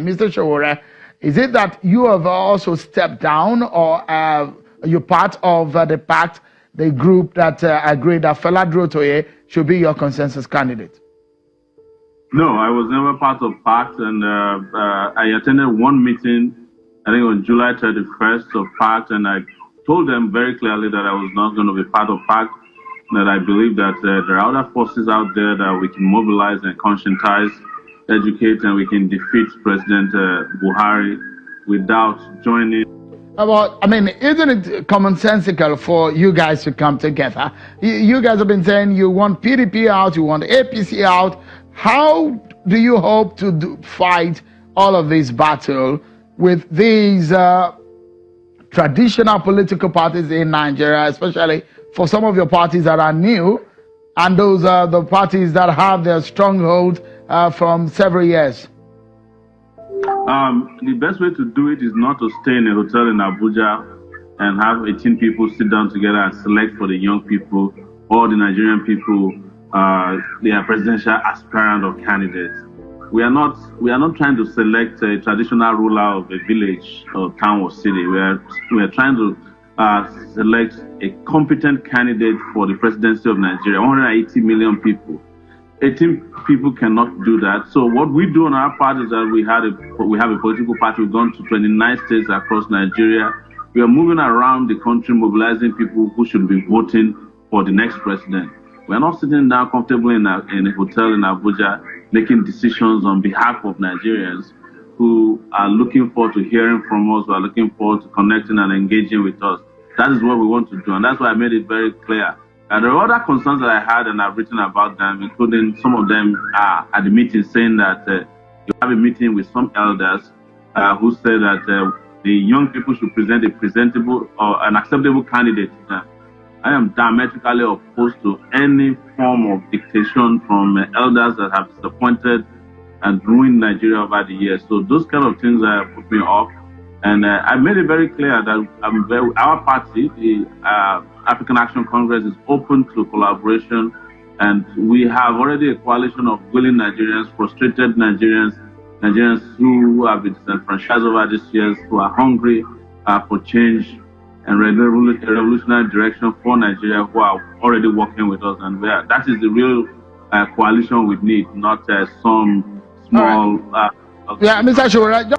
Mr. SOWORE, is it that you have also stepped down, or you're part of the pact, the group that agreed that Fela Durotoye should be your consensus candidate? No, I was never part of PACT, and I attended one meeting, I think on July 31st of PACT, and I told them very clearly that I was not going to be part of PACT, that I believe that there are other forces out there that we can mobilize and conscientize, educate, and we can defeat President Buhari without joining. Well, I mean, isn't it commonsensical for you guys to come together? You guys have been saying you want PDP out, you want APC out. How do you hope to fight all of this battle with these traditional political parties in Nigeria, especially for some of your parties that are new, and those are the parties that have their stronghold from several years? The best way to do it is not to stay in a hotel in Abuja and have 18 people sit down together and select for the young people or the Nigerian people their presidential aspirant or candidates. We are not trying to select a traditional ruler of a village or town or city. We are trying to select a competent candidate for the presidency of Nigeria. 180 million people. 18 people cannot do that. So what we do on our part is that we have a political party. We've gone to 29 states across Nigeria. We are moving around the country, mobilizing people who should be voting for the next president. We're not sitting down comfortably in a hotel in Abuja making decisions on behalf of Nigerians who are looking forward to hearing from us, who are looking forward to connecting and engaging with us. That is what we want to do, and that's why I made it very clear. There are other concerns that I had, and I've written about them, including some of them at the meeting saying that you have a meeting with some elders who say that the young people should present a presentable or an acceptable candidate to them. I am diametrically opposed to any form of dictation from elders that have disappointed and ruined Nigeria over the years. So those kind of things put me off. And I made it very clear that our party, the African Action Congress, is open to collaboration. And we have already a coalition of willing Nigerians, frustrated Nigerians who have been disenfranchised over these years, who are hungry for change and revolutionary direction for Nigeria, who are already working with us. And that is the real coalition we need, not some small... yeah, Mr. SOWORE.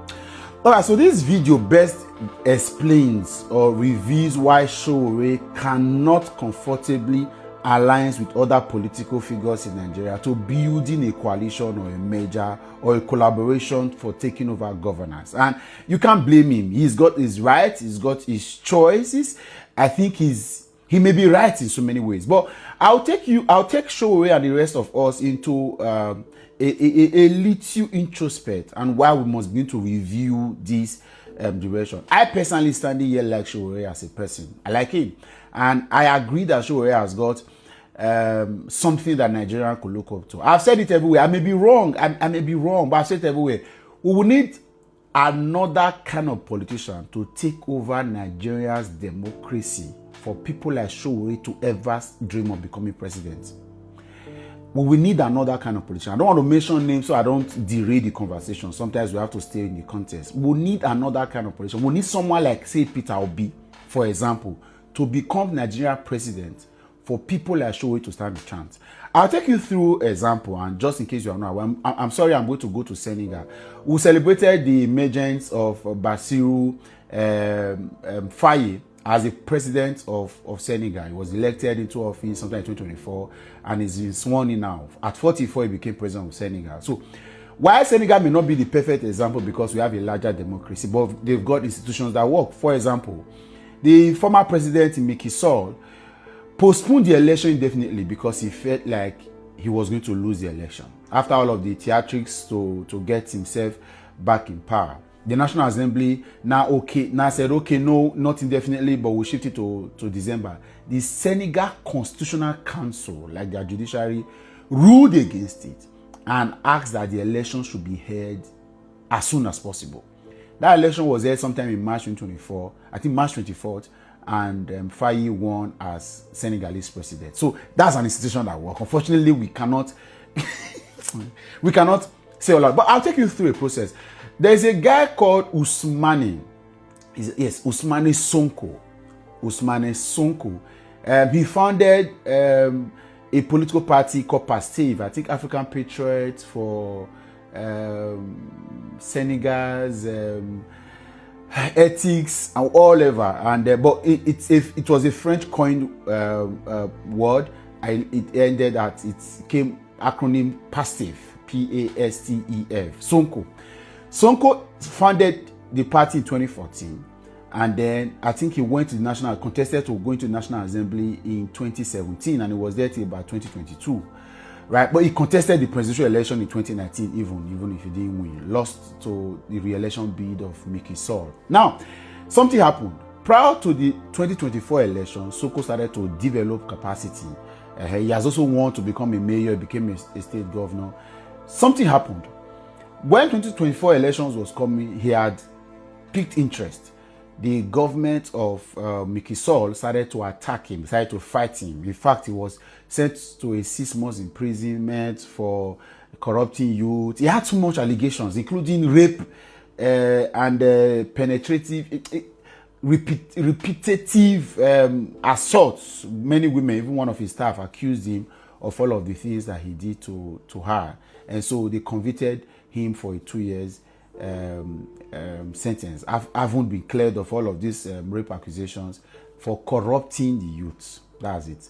All right, so this video best explains or reveals why SOWORE cannot comfortably alliance with other political figures in Nigeria to building a coalition or a merger or a collaboration for taking over governance. And you can't blame him. He's got his rights, he's got his choices. I think he may be right in so many ways. But I'll take SOWORE and the rest of us into a little introspect and why we must begin to review this direction. I personally standing here like SOWORE as a person. I like him. And I agree that SOWORE has got something that Nigeria could look up to. I've said it everywhere. I may be wrong, but I've said it everywhere. We will need another kind of politician to take over Nigeria's democracy for people like SOWORE to ever dream of becoming president. We will need another kind of politician. I don't want to mention names so I don't derail the conversation. Sometimes we have to stay in the context. We need another kind of politician. We need someone like, say, Peter Obi, for example, to become Nigeria president for people like SOWORE to stand a chance. I'll take you through example, and just in case you are not aware, I'm sorry, I'm going to go to Senegal. We celebrated the emergence of Bassirou Faye as the president of Senegal. He was elected into office sometime in 2024 and is been sworn in now. At 44, he became president of Senegal. So while Senegal may not be the perfect example because we have a larger democracy, but they've got institutions that work. For example, the former president Macky Sall postponed the election indefinitely because he felt like he was going to lose the election. After all of the theatrics to get himself back in power, the National Assembly now said, okay, no, not indefinitely, but we'll shift it to December. The Senegal Constitutional Council, like their judiciary, ruled against it and asked that the election should be held as soon as possible. That election was held sometime in March 2024, I think March 24th, and Faye won as Senegalese president. So that's an institution that works. Unfortunately, we cannot say all that. But I'll take you through a process. There's a guy called Usmane. Yes, Usmane Sonko. Usmane Sonko. He founded a political party called PASTEF, I think African Patriots for Senegal's ethics and all over. And but it was a French coined word. It ended at it came acronym PASTEF, PASTEF. Sonko founded the party in 2014, and then I think he went to the contested to go into the National Assembly in 2017, and he was there till about 2022, right? But he contested the presidential election in 2019, even if he didn't win, lost to the re-election bid of Macky Sall. Now, something happened. Prior to the 2024 election, Sonko started to develop capacity. He has also wanted to become a mayor, became a state governor. Something happened. When 2024 elections was coming, he had piqued interest. The government of Macky Sall started to attack him, started to fight him. In fact, he was sent to a 6 months imprisonment for corrupting youth. He had too much allegations, including rape and repetitive assaults. Many women, even one of his staff, accused him of all of the things that he did to her. And so they convicted him for a 2 years sentence. I haven't been cleared of all of these rape accusations for corrupting the youth. That's it.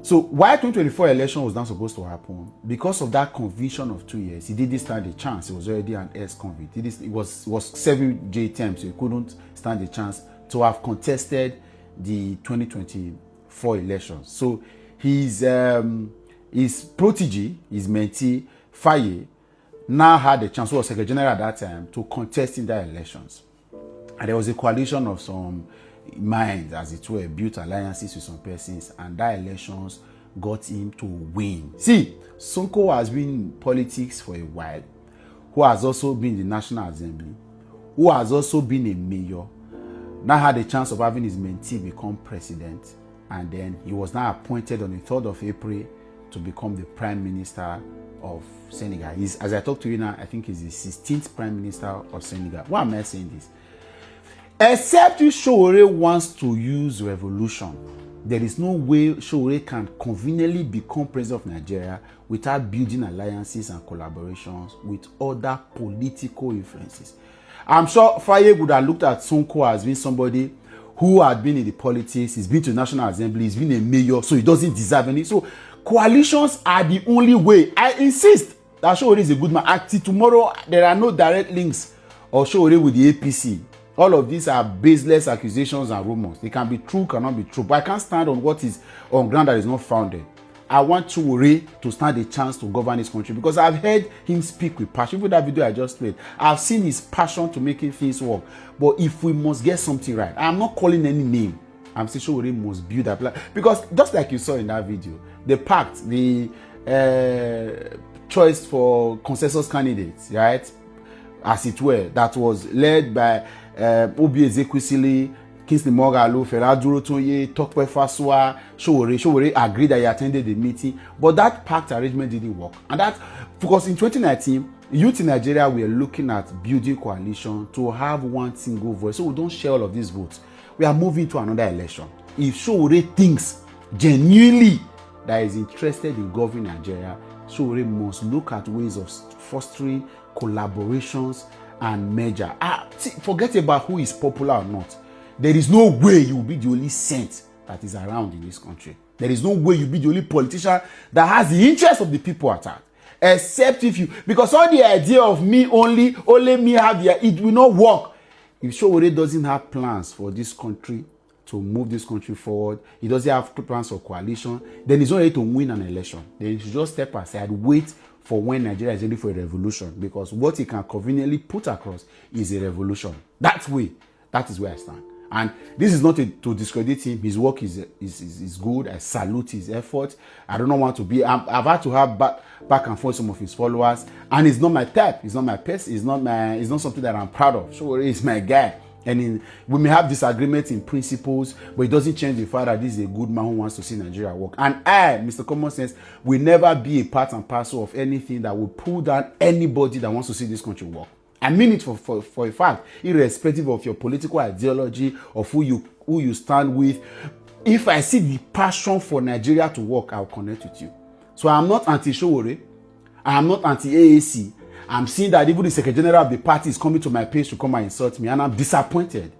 So why 2024 election was not supposed to happen? Because of that conviction of 2 years, he didn't stand a chance. He was already an ex-convict. It was 7 J terms, so he couldn't stand a chance to have contested the 2024 elections. So his protege, his mentee, Faye, now had a chance, who was Secretary General at that time, to contest in the elections. And there was a coalition of some minds, as it were, built alliances with some persons, and that elections got him to win. See, Sonko has been in politics for a while, who has also been in the National Assembly, who has also been a mayor, now had a chance of having his mentee become president, and then he was now appointed on the 3rd of April to become the Prime Minister of Senegal. As I talk to you now, I think he's the 16th Prime Minister of Senegal. Why am I saying this? Except if SOWORE wants to use revolution, there is no way SOWORE can conveniently become president of Nigeria without building alliances and collaborations with other political influences. I'm sure Faye would have looked at Sonko as being somebody who had been in the politics, he's been to the National Assembly, he's been a mayor, so he doesn't deserve any. So coalitions are the only way. I insist that SOWORE is a good man. Until tomorrow, there are no direct links of SOWORE with the APC. All of these are baseless accusations and rumors. They can be true, cannot be true. But I can't stand on what is on ground that is not founded. I want SOWORE to stand a chance to govern this country because I've heard him speak with passion. Even that video I just played, I've seen his passion to making things work. But if we must get something right, I'm not calling any name. I'm saying SOWORE must build that plan. Because just like you saw in that video, the pact, the choice for consensus candidates, right, as it were, that was led by Obi Ezekwesili, Kingsley Moghalu, Ferajuro Toye, Tokpe Fasua, SOWORE agreed that he attended the meeting, but that pact arrangement didn't work. And that, because in 2019, youth in Nigeria were looking at building coalition to have one single voice, so we don't share all of these votes. We are moving to another election. If SOWORE thinks genuinely that is interested in governing Nigeria, SOWORE must look at ways of fostering collaborations and merger. Forget about who is popular or not. There is no way you will be the only saint that is around in this country. There is no way you'll be the only politician that has the interest of the people at heart. Except if you, because all the idea of me only me have the, it will not work. If SOWORE doesn't have plans for this country, to move this country forward, he doesn't have plans for coalition, then he's not ready to win an election. Then he should just step aside, wait for when Nigeria is ready for a revolution, because what he can conveniently put across is a revolution. That is where I stand. And this is not to discredit him. His work is good. I salute his effort. I don't want to be, I've had to have back and forth some of his followers, and it's not my type, it's not my pace, it's not something that I'm proud of. SOWORE is my guy. And we may have disagreements in principles, but it doesn't change the fact that this is a good man who wants to see Nigeria work. And I, Mr. Common Sense, will never be a part and parcel of anything that will pull down anybody that wants to see this country work. I mean it for a fact, irrespective of your political ideology, of who you stand with. If I see the passion for Nigeria to work, I'll connect with you. So I'm not anti-SOWORE. I am not anti-AAC. I'm seeing that even the Secretary General of the party is coming to my page to come and insult me, and I'm disappointed.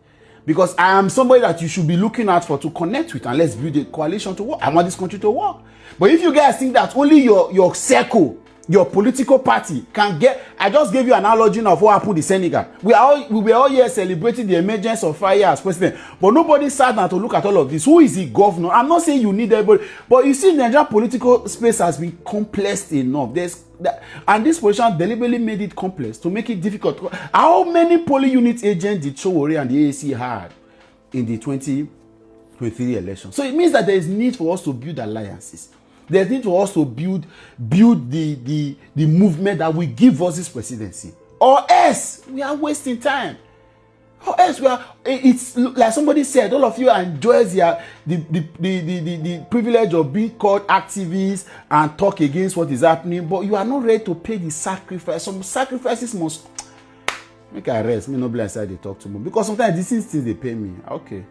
Because I am somebody that you should be looking out for to connect with, and let's build a coalition to work. I want this country to work. But if you guys think that only your circle, your political party can get, I just gave you an analogy of what happened in Senegal. We were all here celebrating the emergence of Faye as president, but nobody sat down to look at all of this. Who is the governor? I'm not saying you need everybody, but you see, the Nigerian political space has been complex enough. And this position deliberately made it complex to make it difficult. How many polling unit agents did SOWORE and the AAC had in the 2023 election? So it means that there is need for us to build alliances. There's need for us to build the movement that will give us this presidency. Or else we are wasting time. Or else it's like somebody said, all of you enjoy the privilege of being called activists and talk against what is happening, but you are not ready to pay the sacrifice. Some sacrifices must make a rest. Me no be inside they talk to me. Because sometimes these things they pay me. Okay.